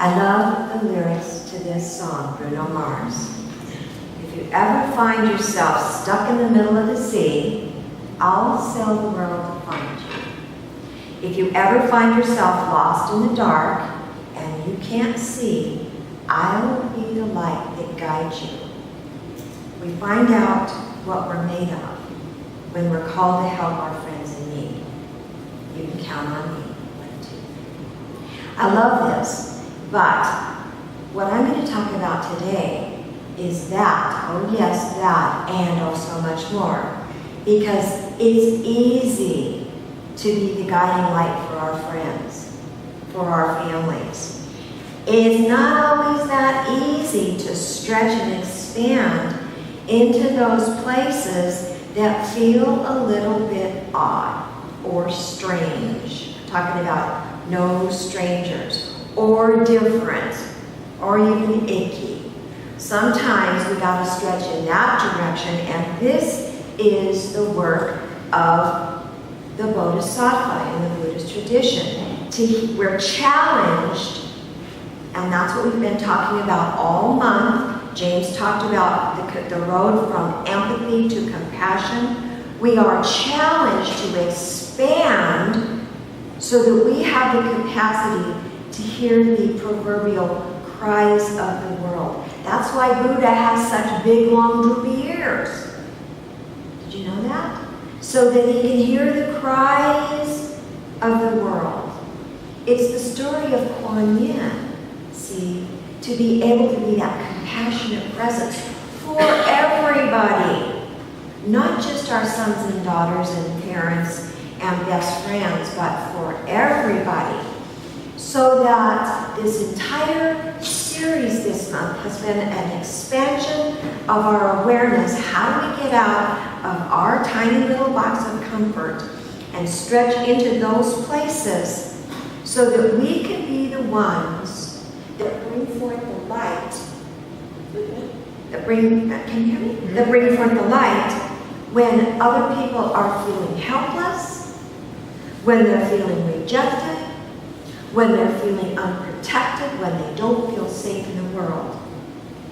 I love the lyrics to this song, Bruno Mars. If you ever find yourself stuck in the middle of the sea, I'll sail the world to find you. If you ever find yourself lost in the dark and you can't see, I will be the light that guides you. We find out what we're made of when we're called to help our friends in need. You can count on me. I love this, but what I'm going to talk about today is that, oh yes, that, and oh so much more. Because it's easy to be the guiding light for our friends, for our families. It's not always that easy to stretch and expand into those places that feel a little bit odd or strange. I'm talking about no strangers, or different, or even icky. Sometimes we gotta stretch in that direction, and this is the work of the Bodhisattva in the Buddhist tradition. We're challenged, and that's what we've been talking about all month. James talked about the road from empathy to compassion. We are challenged to expand so that we have the capacity to hear the proverbial cries of the world. That's why Buddha has such big, long, droopy ears. Did you know that? So that he can hear the cries of the world. It's the story of Kuan Yin, see, to be able to be that compassionate presence for everybody. Not just our sons and daughters and parents and best friends, but for everybody. So that this entire series this month has been an expansion of our awareness. How do we get out of our tiny little box of comfort and stretch into those places so that we can be the ones that bring forth the light, that bring forth the light when other people are feeling helpless, when they're feeling rejected, when they're feeling unprotected, when they don't feel safe in the world.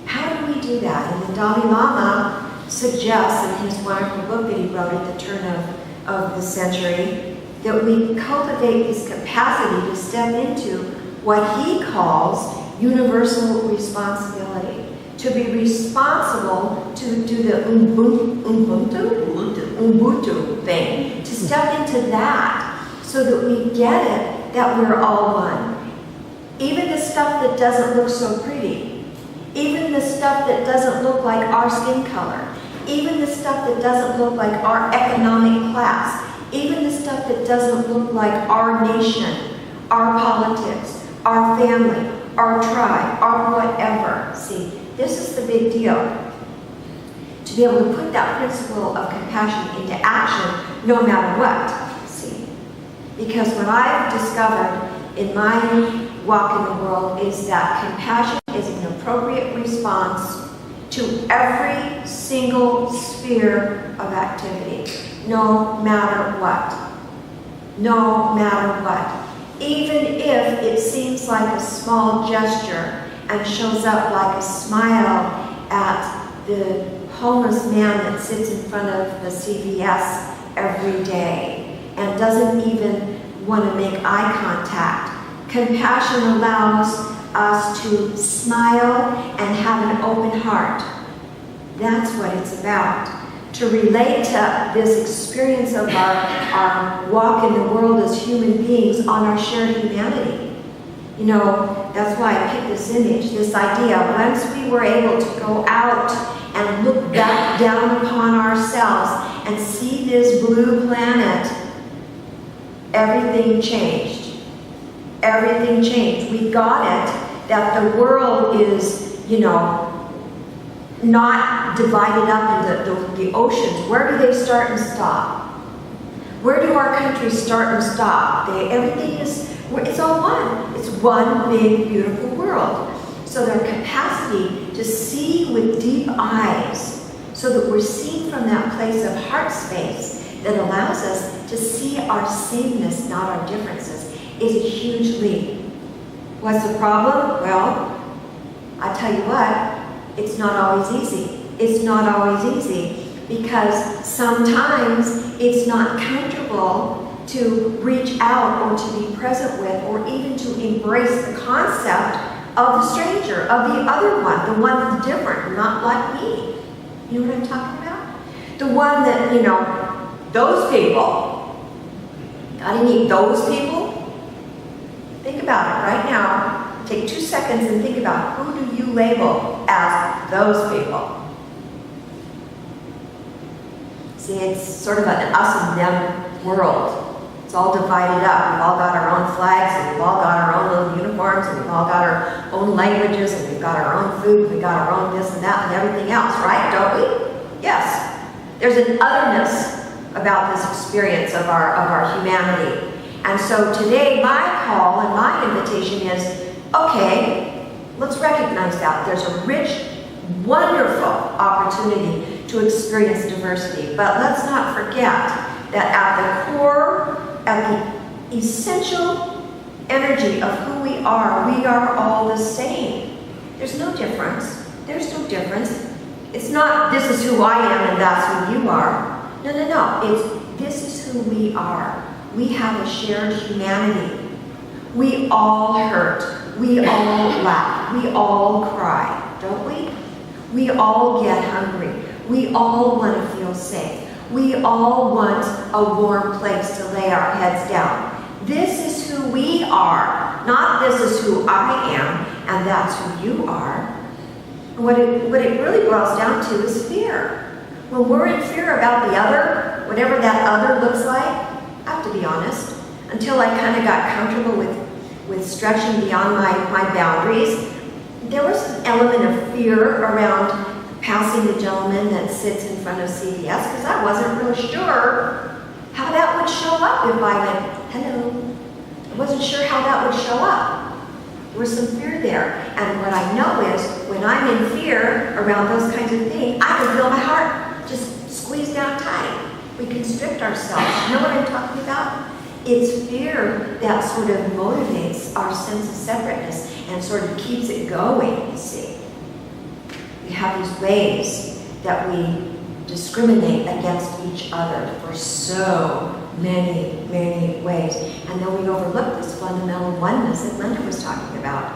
How do we do that? And the Dalai Lama suggests in his wonderful book that he wrote at the turn of the century that we cultivate this capacity to step into what he calls universal responsibility. To be responsible to do the Ubuntu thing, to step into that so that we get it that we're all one. Even the stuff that doesn't look so pretty, even the stuff that doesn't look like our skin color, even the stuff that doesn't look like our economic class, even the stuff that doesn't look like our nation, our politics, our family, our tribe, our whatever. See, this is the big deal. To be able to put that principle of compassion into action no matter what. See, because what I've discovered in my walk in the world is that compassion is an appropriate response to every single sphere of activity, no matter what. No matter what. Even if it seems like a small gesture and shows up like a smile at the homeless man that sits in front of the CVS every day and doesn't even want to make eye contact. Compassion allows us to smile and have an open heart. That's what it's about. To relate to this experience of our walk in the world as human beings on our shared humanity. You know, that's why I picked this image, this idea. Once we were able to go out and look back down upon ourselves and see this blue planet, everything changed. Everything changed. We got it that the world is, you know, not divided up into the oceans. Where do they start and stop? Where do our countries start and stop? Everything is, it's all one. It's one big, beautiful world. So their capacity to see with deep eyes, so that we're seeing from that place of heart space that allows us to see our sameness, not our differences, is a huge leap. What's the problem? Well, I tell you what, it's not always easy. It's not always easy because sometimes it's not comfortable to reach out or to be present with or even to embrace the concept of the stranger, of the other one, the one that's different, not like me. You know what I'm talking about? The one that, those people. Gotta meet those people? Think about it right now. Take 2 seconds and think about who do you label as those people? See, it's sort of an us and them world. It's all divided up. We've all got our own flags, and we've all got our own little uniforms, and we've all got our own languages, and we've got our own food, and we've got our own this and that and everything else, right? Don't we? Yes. There's an otherness about this experience of our humanity. And so today, my call and my invitation is, okay, let's recognize that. There's a rich, wonderful opportunity to experience diversity. But let's not forget that at the core, at the essential energy of who we are all the same. There's no difference. There's no difference. It's not, this is who I am and that's who you are. No. It's, this is who we are. We have a shared humanity. We all hurt. We all laugh. We all cry, don't we? We all get hungry. We all want to feel safe. We all want a warm place to lay our heads down. This is who we are, not this is who I am, and that's who you are. And what it really boils down to is fear. When we're in fear about the other, whatever that other looks like, I have to be honest, until I kind of got comfortable with stretching beyond my boundaries, there was an element of fear around passing the gentleman that sits in front of CVS because I wasn't real sure how that would show up if I went, hello. I wasn't sure how that would show up. There was some fear there. And what I know is when I'm in fear around those kinds of things, I can feel my heart just squeeze down tight. We constrict ourselves. You know what I'm talking about? It's fear that sort of motivates our sense of separateness and sort of keeps it going, you see. We have these ways that we discriminate against each other for so many, many ways. And then we overlook this fundamental oneness that Linda was talking about.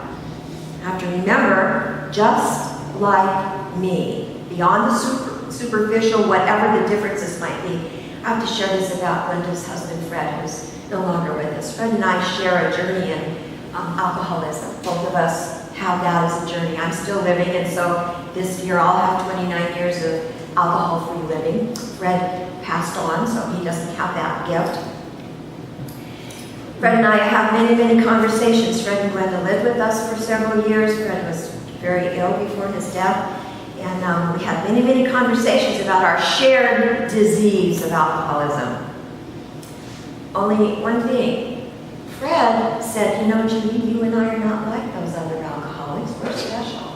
You have to remember, just like me, beyond the superficial, whatever the differences might be, I have to share this about Linda's husband, Fred, who's no longer with us. Fred and I share a journey in alcoholism. Both of us have that as a journey. I'm still living, and so this year I'll have 29 years of alcohol-free living. Fred passed on, so he doesn't have that gift. Fred and I have many, many conversations. Fred and Glenda lived with us for several years. Fred was very ill before his death. And we had many, many conversations about our shared disease of alcoholism. Only one thing. Fred said, Judy, you and I are not like those other alcoholics. We're special.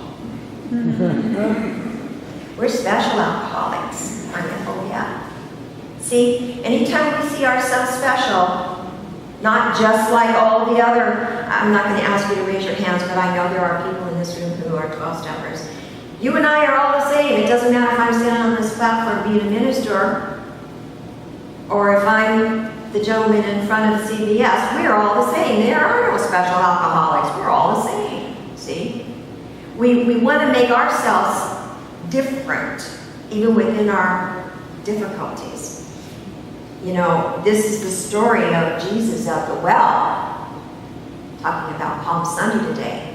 We're special alcoholics. I mean, oh yeah. See, anytime we see ourselves special, not just like all the other, I'm not going to ask you to raise your hands, but I know there are people in this room who are 12-steppers. You and I are all the same. It doesn't matter if I'm standing on this platform being a minister or if I'm the gentleman in front of the CVS. We're all the same. There are no special alcoholics. We're all the same. See? We want to make ourselves different, even within our difficulties. This is the story of Jesus at the well, talking about Palm Sunday today.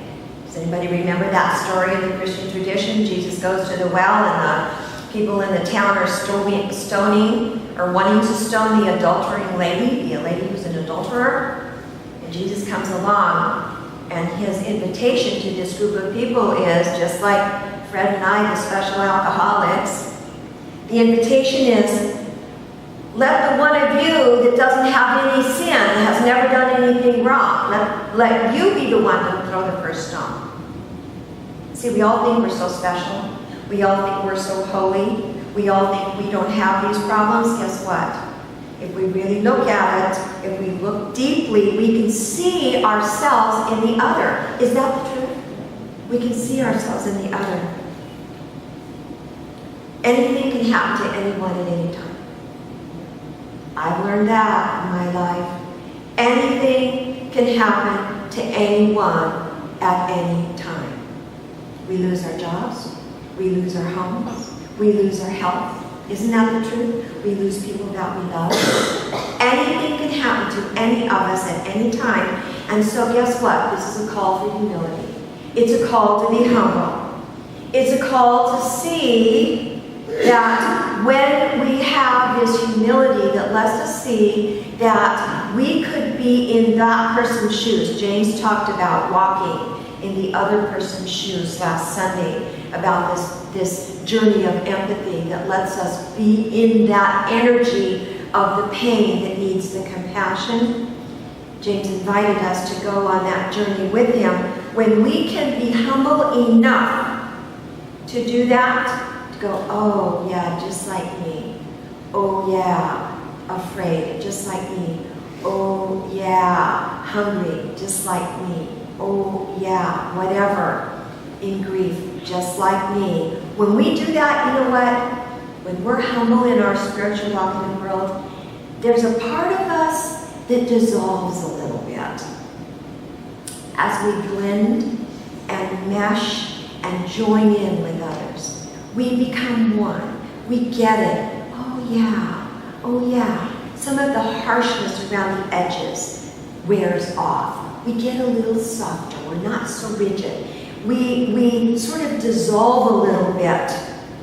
Does anybody remember that story in the Christian tradition? Jesus goes to the well and the people in the town are stoning or wanting to stone the adultering lady, the lady who's an adulterer. And Jesus comes along, and his invitation to this group of people is, just like Fred and I, the special alcoholics, the invitation is, let the one of you that doesn't have any sin, that has never done anything wrong, let you be the one to throw the first stone. See, we all think we're so special. We all think we're so holy. We all think we don't have these problems. Guess what? if we really look at it, if we look deeply, we can see ourselves in the other. Is that the truth? We can see ourselves in the other. Anything can happen to anyone at any time. I've learned that in my life. Anything can happen to anyone at any time. We lose our jobs. We lose our homes. We lose our health. Isn't that the truth? We lose people that we love. Anything can happen to any of us at any time. And so guess what? This is a call for humility. It's a call to be humble. It's a call to see that when we have this humility that lets us see that we could be in that person's shoes. James talked about walking in the other person's shoes last Sunday, about this journey of empathy that lets us be in that energy of the pain that needs the compassion. James invited us to go on that journey with him. When we can be humble enough to do that, to go, oh yeah, just like me. Oh yeah, afraid, just like me. Oh yeah, hungry, just like me. Oh yeah, whatever, in grief, just like me. When we do that, you know what? When we're humble in our spiritual walk in the world, there's a part of us that dissolves a little bit. As we blend and mesh and join in with others, we become one. We get it. Oh yeah, oh yeah. Some of the harshness around the edges wears off. We get a little softer. We're not so rigid. We sort of dissolve a little bit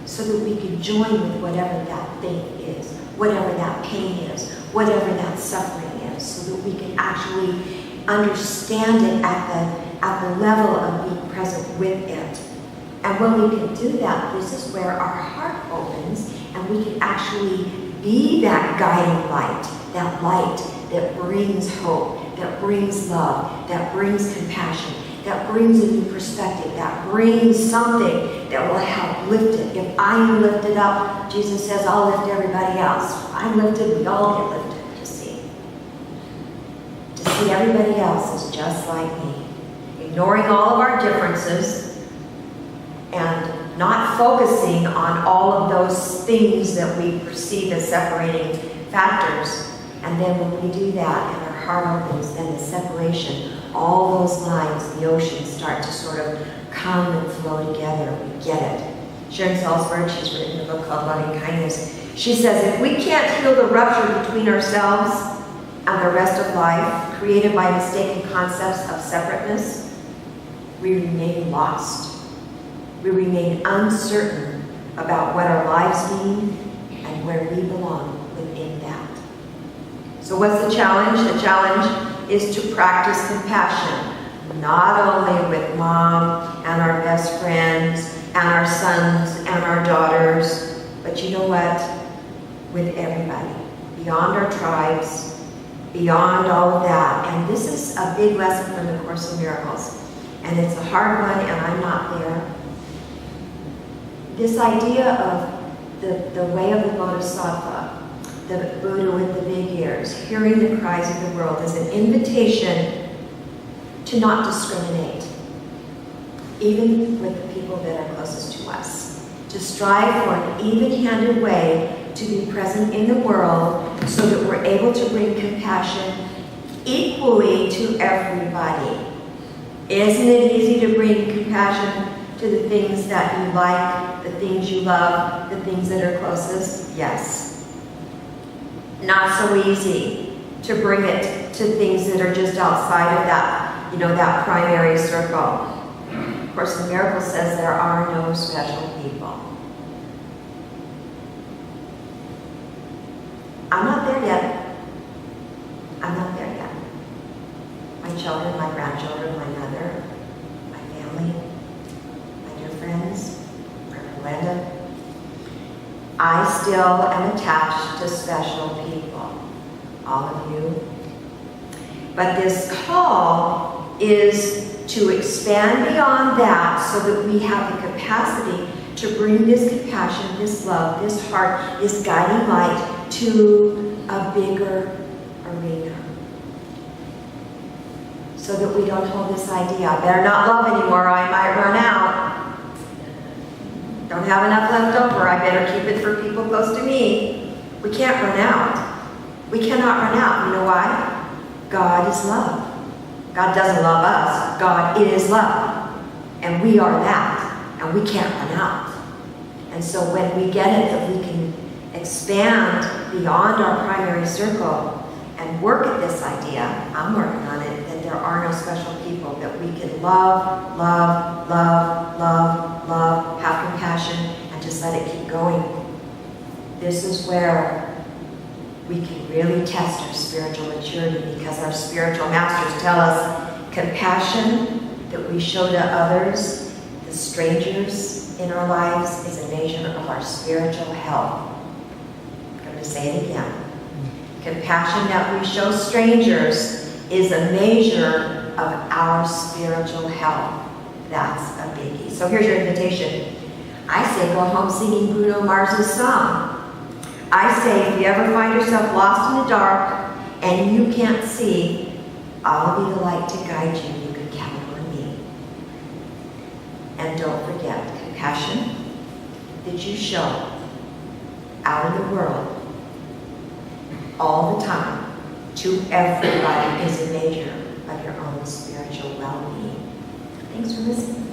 so that we can join with whatever that thing is, whatever that pain is, whatever that suffering is, so that we can actually understand it at the level of being present with it. And when we can do that, this is where our heart opens and we can actually be that guiding light that brings hope, that brings love, that brings compassion, that brings a new perspective, that brings something that will help lift it. If I am lifted up, Jesus says, I'll lift everybody else. If I'm lifted, we all get lifted to see. To see everybody else is just like me. Ignoring all of our differences and not focusing on all of those things that we perceive as separating factors. And then when we do that and our heart opens, then the separation, all those lines, the oceans start to sort of come and flow together. We get it. Sharon Salzberg, she's written a book called Loving Kindness. She says, if we can't heal the rupture between ourselves and the rest of life, created by mistaken concepts of separateness, we remain lost. We remain uncertain about what our lives mean and where we belong within that. So what's the challenge? The challenge is to practice compassion, not only with mom and our best friends and our sons and our daughters, but you know what? With everybody, beyond our tribes, beyond all of that. And this is a big lesson from the Course in Miracles. And it's a hard one, and I'm not there. This idea of the way of the Bodhisattva, the Buddha with the big ears, hearing the cries of the world, is an invitation to not discriminate, even with the people that are closest to us. To strive for an even-handed way to be present in the world so that we're able to bring compassion equally to everybody. Isn't it easy to bring compassion to the things that you like, the things you love, the things that are closest? Yes. Not so easy to bring it to things that are just outside of that, that primary circle. Of course, the Miracle says there are no special people. I'm not there yet. I'm not there yet. My children, my grandchildren, my mother, my family, my dear friends, Reverend Linda, I still am attached to special people, all of you. But this call is to expand beyond that so that we have the capacity to bring this compassion, this love, this heart, this guiding light to a bigger arena. So that we don't hold this idea, I better not love anymore or I might run out. Don't have enough left over, I better keep it for people close to me. We can't run out. We cannot run out. You know why? God is love. God doesn't love us. God is love. And we are that. And we can't run out. And so when we get it, that we can expand beyond our primary circle and work at this idea, I'm working on it, that there are no special people, that we can love, love, love, love, love, have compassion, and just let it keep going. This is where we can really test our spiritual maturity, because our spiritual masters tell us compassion that we show to others, the strangers in our lives, is a measure of our spiritual health. I'm going to say it again. Compassion that we show strangers is a measure of our spiritual health. That's a biggie. So here's your invitation. I say go home singing Bruno Mars's song. I say if you ever find yourself lost in the dark and you can't see, I'll be the light to guide you. You can count on me. And don't forget, compassion that you show out in the world all the time to everybody is a measure of your own spiritual well-being. Thanks for listening.